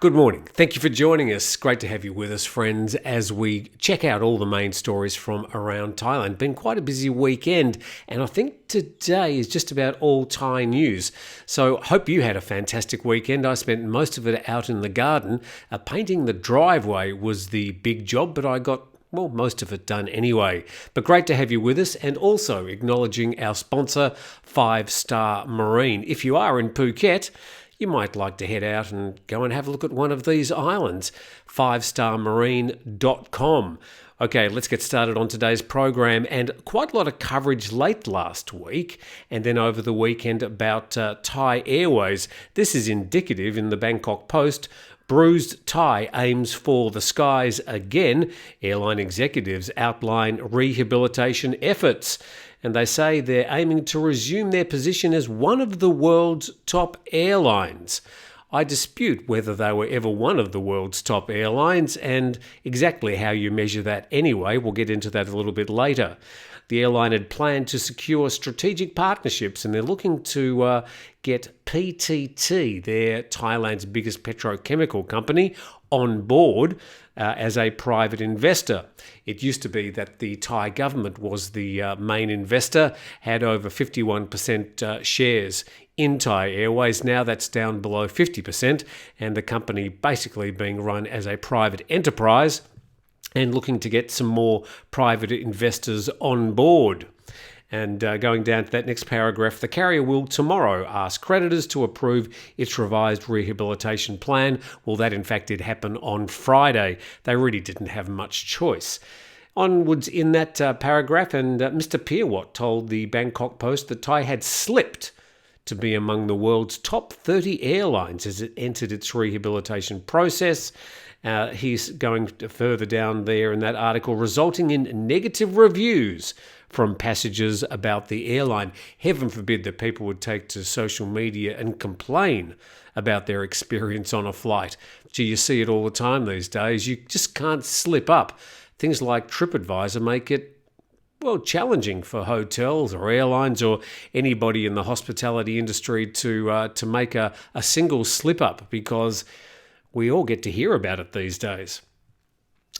Good morning. Thank you for joining us. Great to have you with us, friends, as we check out all the main stories from around Thailand. Been quite a busy weekend, and I think today is just about all Thai news. So hope you had a fantastic weekend. I spent most of it out in the garden. Painting the driveway was the big job, but I got most of it done anyway. But great to have you with us, and also acknowledging our sponsor, 5 Star Marine. If you are in Phuket, you might like to head out and go and have a look at one of these islands, 5starmarine.com. Okay, let's get started on today's program, and quite a lot of coverage late last week and then over the weekend about Thai Airways. This is indicative in the Bangkok Post. Bruised Thai aims for the skies again. Airline executives outline rehabilitation efforts. And they say they're aiming to resume their position as one of the world's top airlines. I dispute whether they were ever one of the world's top airlines and exactly how you measure that anyway. We'll get into that a little bit later. The airline had planned to secure strategic partnerships, and they're looking to get PTT, their Thailand's biggest petrochemical company, on board as a private investor. It used to be that the Thai government was the main investor, had over 51% shares in Thai Airways. Now that's down below 50%, and the company basically being run as a private enterprise and looking to get some more private investors on board. And going down to that next paragraph, the carrier will tomorrow ask creditors to approve its revised rehabilitation plan. Well, that in fact did happen on Friday. They really didn't have much choice. Onwards in that paragraph, and Mr. Pierwatt told the Bangkok Post that Thai had slipped to be among the world's top 30 airlines as it entered its rehabilitation process. He's going further down there in that article, resulting in negative reviews from passengers about the airline. Heaven forbid that people would take to social media and complain about their experience on a flight. Gee, you see it all the time these days. You just can't slip up. Things like TripAdvisor make it challenging for hotels or airlines or anybody in the hospitality industry to make a single slip up, because we all get to hear about it these days.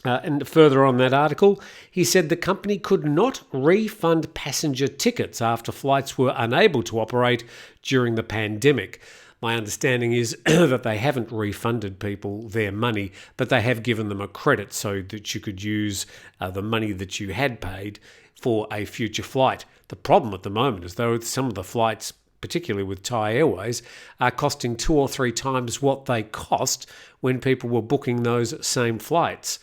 And further on that article, he said the company could not refund passenger tickets after flights were unable to operate during the pandemic. My understanding is that they haven't refunded people their money, but they have given them a credit so that you could use the money that you had paid for a future flight. The problem at the moment is, though, some of the flights, particularly with Thai Airways, are costing 2 or 3 times what they cost when people were booking those same flights.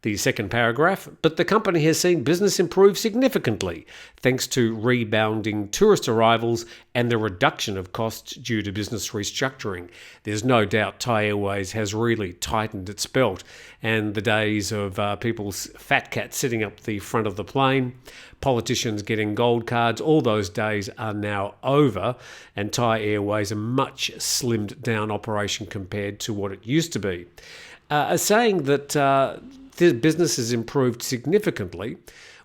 The second paragraph, but the company has seen business improve significantly thanks to rebounding tourist arrivals and the reduction of costs due to business restructuring. There's no doubt Thai Airways has really tightened its belt, and the days of people's fat cats sitting up the front of the plane, politicians getting gold cards, all those days are now over, and Thai Airways a much slimmed down operation compared to what it used to be. Saying that the business has improved significantly.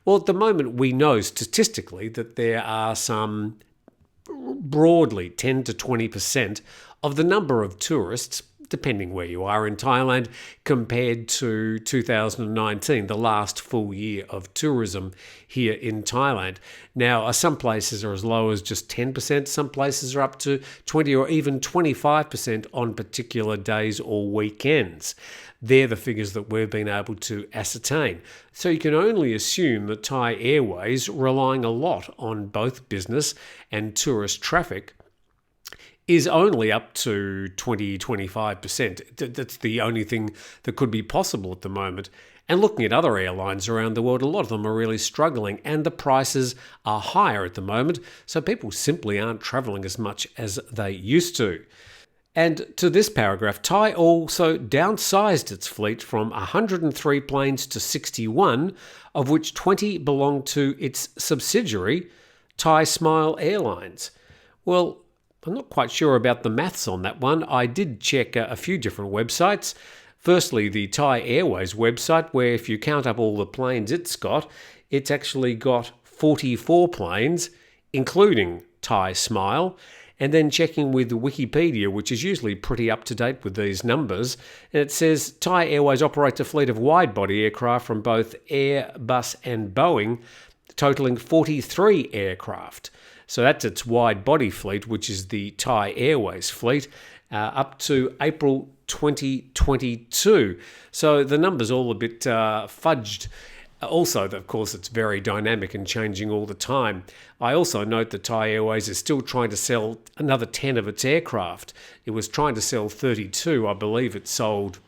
Well, at the moment, we know statistically that there are some broadly 10 to 20% of the number of tourists, depending where you are in Thailand, compared to 2019, the last full year of tourism here in Thailand. Now, some places are as low as just 10%, some places are up to 20 or even 25% on particular days or weekends. They're the figures that we've been able to ascertain. So you can only assume that Thai Airways, relying a lot on both business and tourist traffic, is only up to 20-25%. That's the only thing that could be possible at the moment. And looking at other airlines around the world, a lot of them are really struggling, and the prices are higher at the moment, so people simply aren't travelling as much as they used to. And to this paragraph, Thai also downsized its fleet from 103 planes to 61, of which 20 belong to its subsidiary, Thai Smile Airlines. Well, I'm not quite sure about the maths on that one. I did check a few different websites. Firstly, the Thai Airways website, where if you count up all the planes it's actually got 44 planes, including Thai Smile, and then checking with Wikipedia, which is usually pretty up to date with these numbers. And it says Thai Airways operates a fleet of wide-body aircraft from both Airbus and Boeing, totaling 43 aircraft. So that's its wide-body fleet, which is the Thai Airways fleet, up to April 2022. So the number's all a bit fudged. Also, of course, it's very dynamic and changing all the time. I also note that Thai Airways is still trying to sell another 10 of its aircraft. It was trying to sell 32. I believe it sold,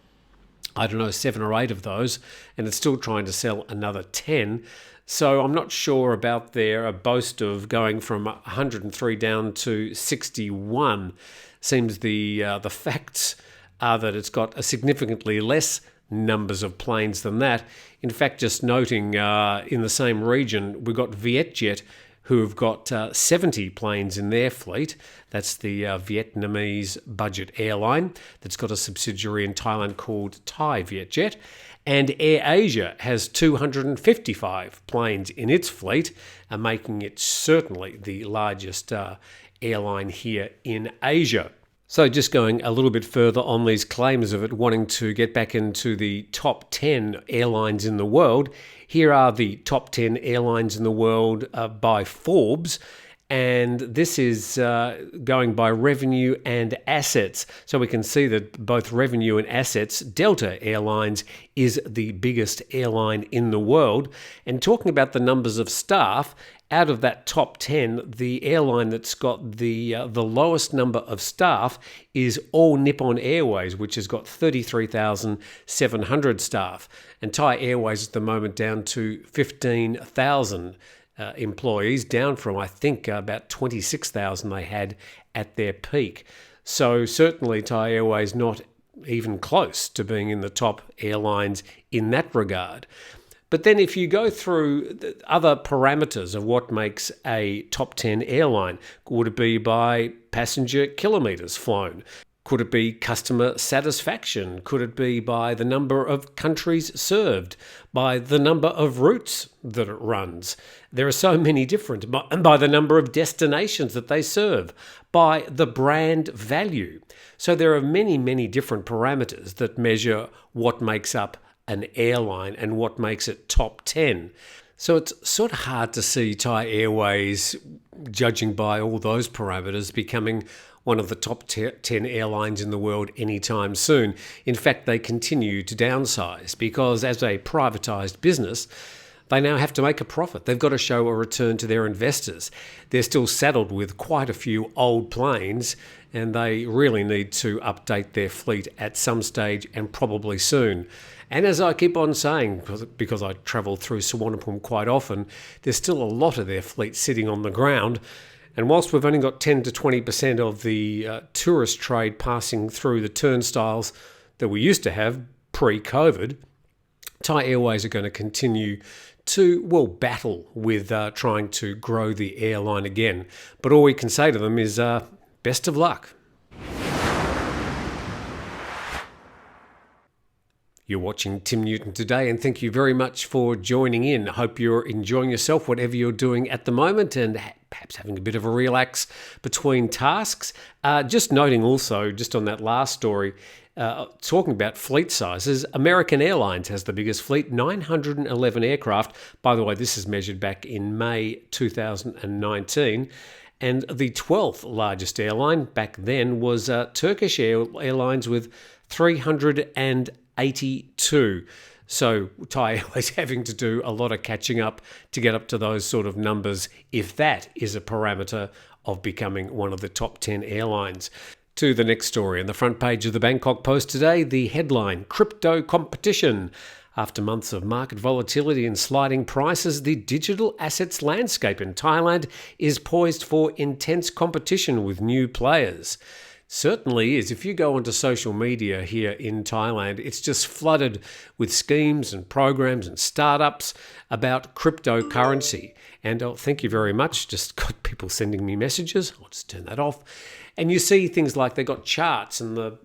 7 or 8 of those, and it's still trying to sell another 10. So I'm not sure about their boast of going from 103 down to 61. Seems the facts are that it's got a significantly less numbers of planes than that. In fact, just noting in the same region, we've got Vietjet, who have got 70 planes in their fleet. That's the Vietnamese budget airline that's got a subsidiary in Thailand called Thai Vietjet. And AirAsia has 255 planes in its fleet, making it certainly the largest airline here in Asia. So just going a little bit further on these claims of it wanting to get back into the top 10 airlines in the world, here are the top 10 airlines in the world by Forbes. And this is going by revenue and assets. So we can see that both revenue and assets, Delta Airlines is the biggest airline in the world. And talking about the numbers of staff, out of that top 10, the airline that's got the lowest number of staff is All Nippon Airways, which has got 33,700 staff. And Thai Airways at the moment down to 15,000 employees, down from, I think, about 26,000 they had at their peak. So certainly Thai Airways not even close to being in the top airlines in that regard. But then if you go through the other parameters of what makes a top 10 airline, would it be by passenger kilometres flown? Could it be customer satisfaction? Could it be by the number of countries served? By the number of routes that it runs? There are so many different, and by the number of destinations that they serve, by the brand value. So there are many, many different parameters that measure what makes up an airline and what makes it top 10. So it's sort of hard to see Thai Airways, judging by all those parameters, becoming one of the top 10 airlines in the world anytime soon. In fact, they continue to downsize because as a privatised business, they now have to make a profit. They've got to show a return to their investors. They're still saddled with quite a few old planes, and they really need to update their fleet at some stage and probably soon. And as I keep on saying, because I travel through Suvarnabhumi quite often, there's still a lot of their fleet sitting on the ground. And whilst we've only got 10 to 20% of the tourist trade passing through the turnstiles that we used to have pre-COVID, Thai Airways are going to continue to, battle with trying to grow the airline again. But all we can say to them is best of luck. You're watching Tim Newton Today, and thank you very much for joining in. I hope you're enjoying yourself, whatever you're doing at the moment, and perhaps having a bit of a relax between tasks. Just noting also, just on that last story, talking about fleet sizes, American Airlines has the biggest fleet, 911 aircraft. By the way, this is measured back in May 2019. And the 12th largest airline back then was Turkish Airlines with 382. So Thai Airways having to do a lot of catching up to get up to those sort of numbers, if that is a parameter of becoming one of the top 10 airlines. To the next story on the front page of the Bangkok Post today, the headline, Crypto Competition. After months of market volatility and sliding prices, the digital assets landscape in Thailand is poised for intense competition with new players. Certainly is. If you go onto social media here in Thailand, it's just flooded with schemes and programs and startups about cryptocurrency. And thank you very much. Just got people sending me messages. I'll just turn that off. And you see things like they got charts and the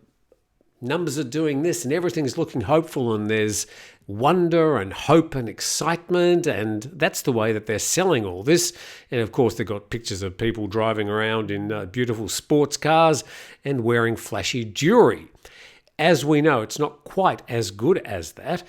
numbers are doing this and everything's looking hopeful and there's wonder and hope and excitement, and that's the way that they're selling all this. And of course they've got pictures of people driving around in beautiful sports cars and wearing flashy jewelry. As we know, it's not quite as good as that.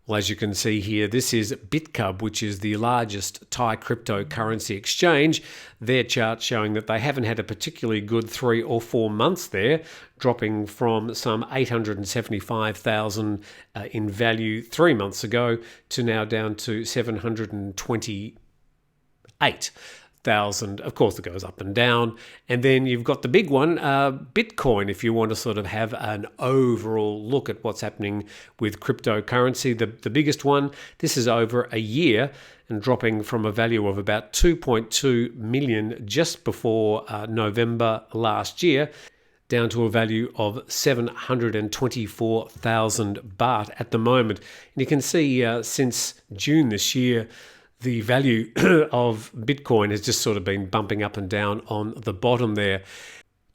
Well, as you can see here, this is Bitcub, which is the largest Thai cryptocurrency exchange. Their chart showing that they haven't had a particularly good 3 or 4 months there, dropping from some 875,000 in value 3 months ago to now down to 728,000. Of course, it goes up and down. And then you've got the big one, Bitcoin, if you want to sort of have an overall look at what's happening with cryptocurrency. The biggest one, this is over a year and dropping from a value of about 2.2 million just before November last year, down to a value of 724,000 baht at the moment. And you can see since June this year, the value of Bitcoin has just sort of been bumping up and down on the bottom there.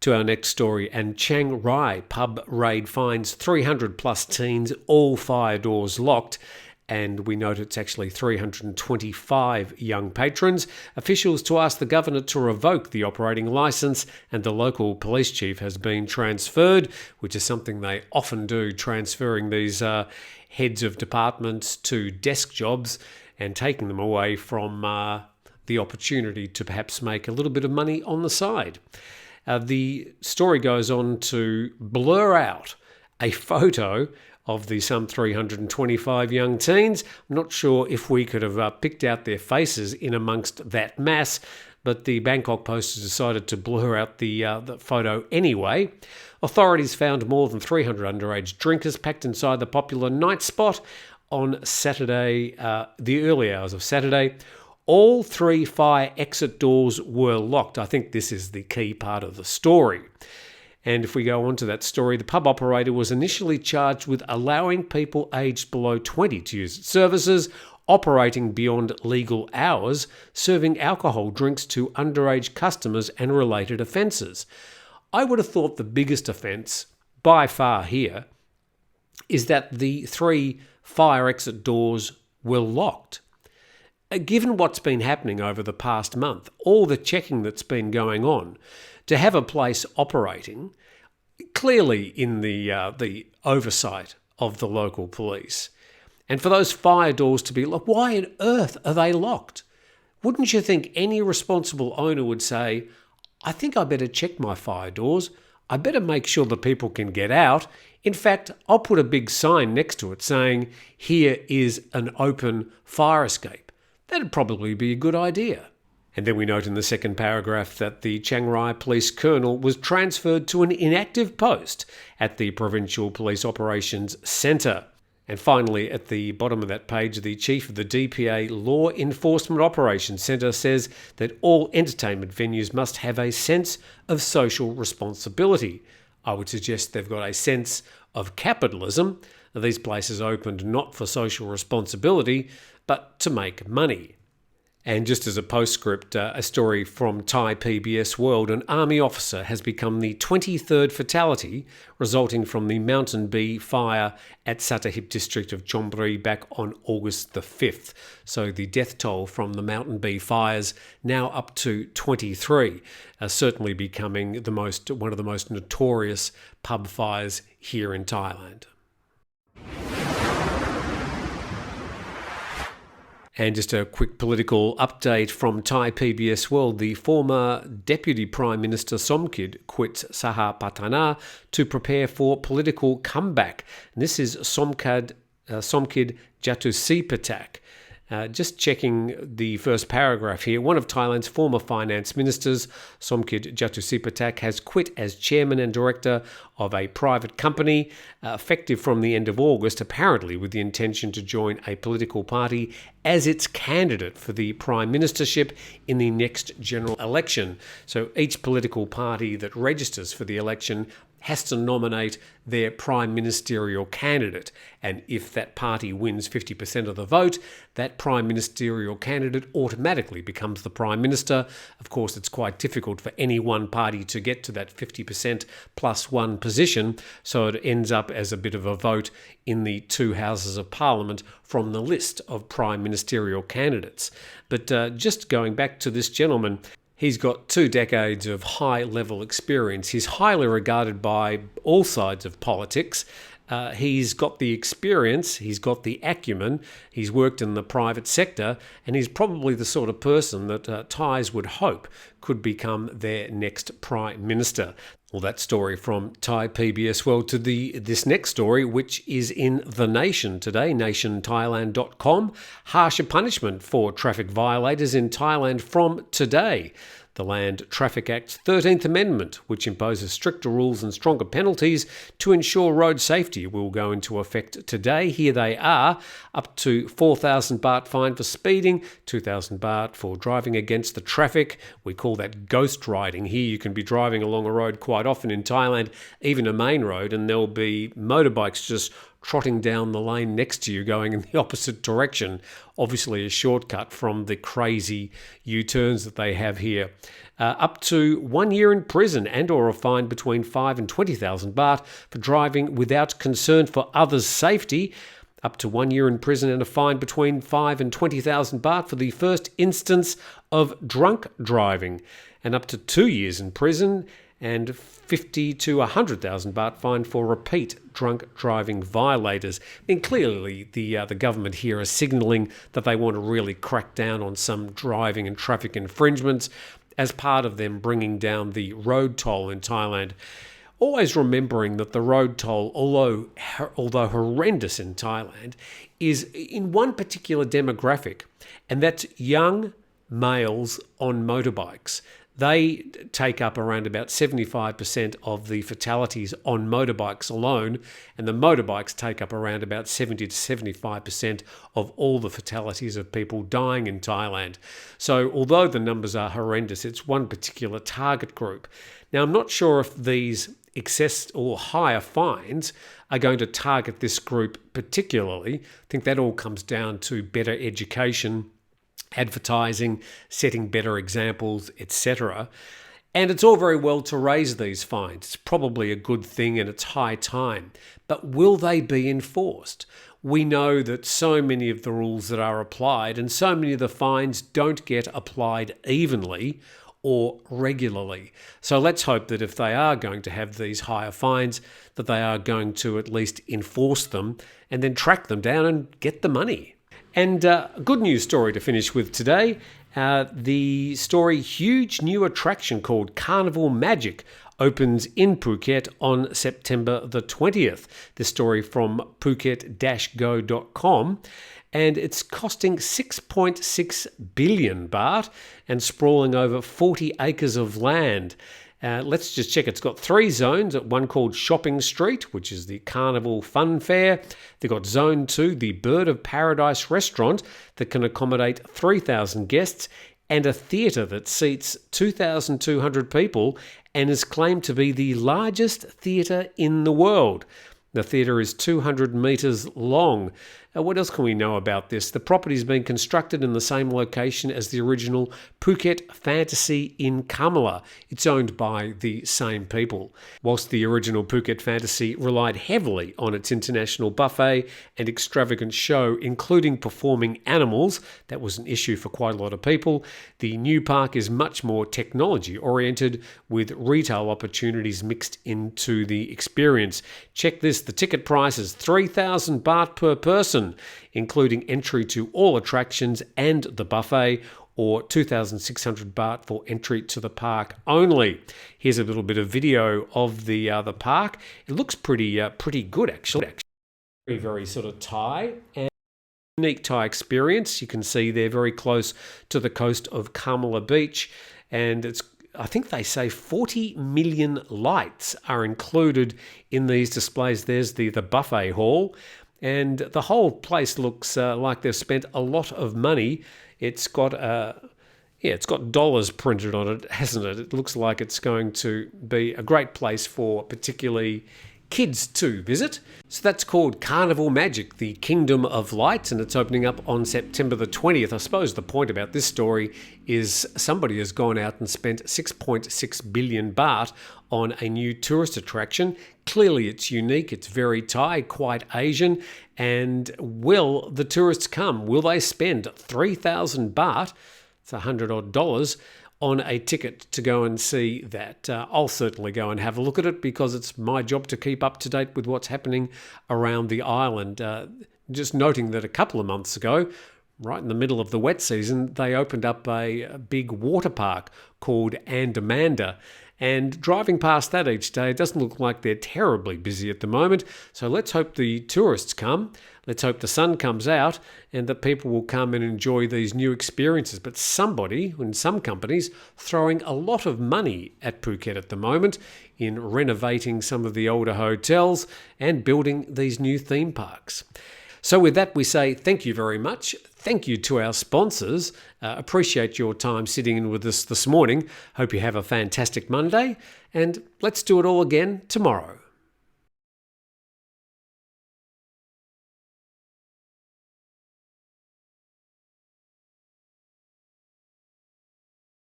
To our next story, and Chiang Rai pub raid finds 300 plus teens, all fire doors locked. And we note it's actually 325 young patrons. Officials to ask the governor to revoke the operating licence, and the local police chief has been transferred, which is something they often do, transferring these heads of departments to desk jobs and taking them away from the opportunity to perhaps make a little bit of money on the side. The story goes on to blur out a photo of the some 325 young teens. I'm not sure if we could have picked out their faces in amongst that mass, but the Bangkok Post has decided to blur out the photo anyway. Authorities found more than 300 underage drinkers packed inside the popular night spot on Saturday, the early hours of Saturday. All 3 fire exit doors were locked. I think this is the key part of the story. And if we go on to that story, the pub operator was initially charged with allowing people aged below 20 to use its services, operating beyond legal hours, serving alcohol drinks to underage customers, and related offences. I would have thought the biggest offence, by far here, is that the 3 fire exit doors were locked. Given what's been happening over the past month, all the checking that's been going on, to have a place operating, clearly in the oversight of the local police, and for those fire doors to be locked, why on earth are they locked? Wouldn't you think any responsible owner would say, I think I better check my fire doors, I better make sure that people can get out. In fact, I'll put a big sign next to it saying, here is an open fire escape. That'd probably be a good idea. And then we note in the second paragraph that the Chiang Rai police colonel was transferred to an inactive post at the Provincial Police Operations Centre. And finally, at the bottom of that page, the chief of the DPA Law Enforcement Operations Centre says that all entertainment venues must have a sense of social responsibility. I would suggest they've got a sense of capitalism. These places opened not for social responsibility, but to make money. And just as a postscript, a story from Thai PBS World, an army officer has become the 23rd fatality resulting from the mountain bee fire at Satahip district of Chonburi back on August the 5th. So the death toll from the mountain bee fires now up to 23, certainly becoming one of the most notorious pub fires here in Thailand. And just a quick political update from Thai PBS World. The former Deputy Prime Minister Somkid quits Sahapatana to prepare for political comeback. And this is Somkid Jatusipatak. Just checking the first paragraph here, one of Thailand's former finance ministers, Somkid Jatusipatak, has quit as chairman and director of a private company, effective from the end of August, apparently with the intention to join a political party as its candidate for the prime ministership in the next general election. So each political party that registers for the election has to nominate their prime ministerial candidate. And if that party wins 50% of the vote, that prime ministerial candidate automatically becomes the prime minister. Of course, it's quite difficult for any one party to get to that 50% plus one position, so it ends up as a bit of a vote in the two houses of parliament from the list of prime ministerial candidates. But just going back to this gentleman, he's got 2 decades of high-level experience. He's highly regarded by all sides of politics. He's got the experience, he's got the acumen, he's worked in the private sector, and he's probably the sort of person that Thais would hope could become their next Prime Minister. Well, that story from Thai PBS. Well, to this next story, which is in The Nation today, nationthailand.com. Harsher punishment for traffic violators in Thailand from today. The Land Traffic Act's 13th Amendment, which imposes stricter rules and stronger penalties to ensure road safety, will go into effect today. Here they are: up to 4,000 baht fine for speeding, 2,000 baht for driving against the traffic. We call that ghost riding. Here you can be driving along a road quite often in Thailand, even a main road, and there'll be motorbikes just trotting down the lane next to you going in the opposite direction. Obviously a shortcut from the crazy U-turns that they have here. Up to 1 year in prison and or a fine between 5 and 20,000 baht for driving without concern for others' safety. Up to 1 year in prison and a fine between 5 and 20,000 baht for the first instance of drunk driving. And up to 2 years in prison and 50 to 100,000 baht fine for repeat drunk driving violators. And clearly the government here are signalling that they want to really crack down on some driving and traffic infringements as part of them bringing down the road toll in Thailand. Always remembering that the road toll, although horrendous in Thailand, is in one particular demographic, and that's young males on motorbikes. They take up around about 75% of the fatalities on motorbikes alone, and the motorbikes take up around about 70 to 75% of all the fatalities of people dying in Thailand. So although the numbers are horrendous, it's one particular target group. Now, I'm not sure if these excess or higher fines are going to target this group particularly. I think that all comes down to better education, advertising, setting better examples, etc. And it's all very well to raise these fines. It's probably a good thing and it's high time. But will they be enforced? We know that so many of the rules that are applied and so many of the fines don't get applied evenly or regularly. So let's hope that if they are going to have these higher fines, that they are going to at least enforce them and then track them down and get the money. And a good news story to finish with today. The story, huge new attraction called Carnival Magic opens in Phuket on September the 20th. This story from phuket-go.com. And it's costing 6.6 billion baht and sprawling over 40 acres of land. Let's just check. It's got 3 zones. One called Shopping Street, which is the Carnival Fun Fair. They've got Zone 2, the Bird of Paradise restaurant that can accommodate 3,000 guests, and a theatre that seats 2,200 people and is claimed to be the largest theatre in the world. The theatre is 200 metres long. What else can we know about this? The property's been constructed in the same location as the original Phuket Fantasy in Kamala. It's owned by the same people. Whilst the original Phuket Fantasy relied heavily on its international buffet and extravagant show, including performing animals, that was an issue for quite a lot of people, the new park is much more technology-oriented with retail opportunities mixed into the experience. Check this, the ticket price is 3,000 baht per person, including entry to all attractions and the buffet, or 2,600 baht for entry to the park only. Here's a little bit of video of the park. It looks pretty good actually. Very, very sort of Thai and unique Thai experience. You can see they're very close to the coast of Kamala Beach, and it's, I think they say 40 million lights are included in these displays. There's the buffet hall. And the whole place looks like they've spent a lot of money. It's got Yeah, it's got dollars printed on it, hasn't it? It looks like it's going to be a great place for particularly kids to visit. So that's called Carnival Magic, the Kingdom of Lights, and it's opening up on September the 20th. I suppose the point about this story is somebody has gone out and spent 6.6 billion baht on a new tourist attraction. Clearly it's unique, it's very Thai, quite Asian, and will the tourists come? Will they spend 3,000 baht, it's $100 odd, on a ticket to go and see that? I'll certainly go and have a look at it because it's my job to keep up to date with what's happening around the island. Just noting that a couple of months ago, right in the middle of the wet season, they opened up a big water park called Andamanda. And driving past that each day, it doesn't look like they're terribly busy at the moment. So let's hope the tourists come. Let's hope the sun comes out and that people will come and enjoy these new experiences. But somebody, and some companies, throwing a lot of money at Phuket at the moment in renovating some of the older hotels and building these new theme parks. So with that, we say thank you very much. Thank you to our sponsors. Appreciate your time sitting in with us this morning. Hope you have a fantastic Monday, and let's do it all again tomorrow.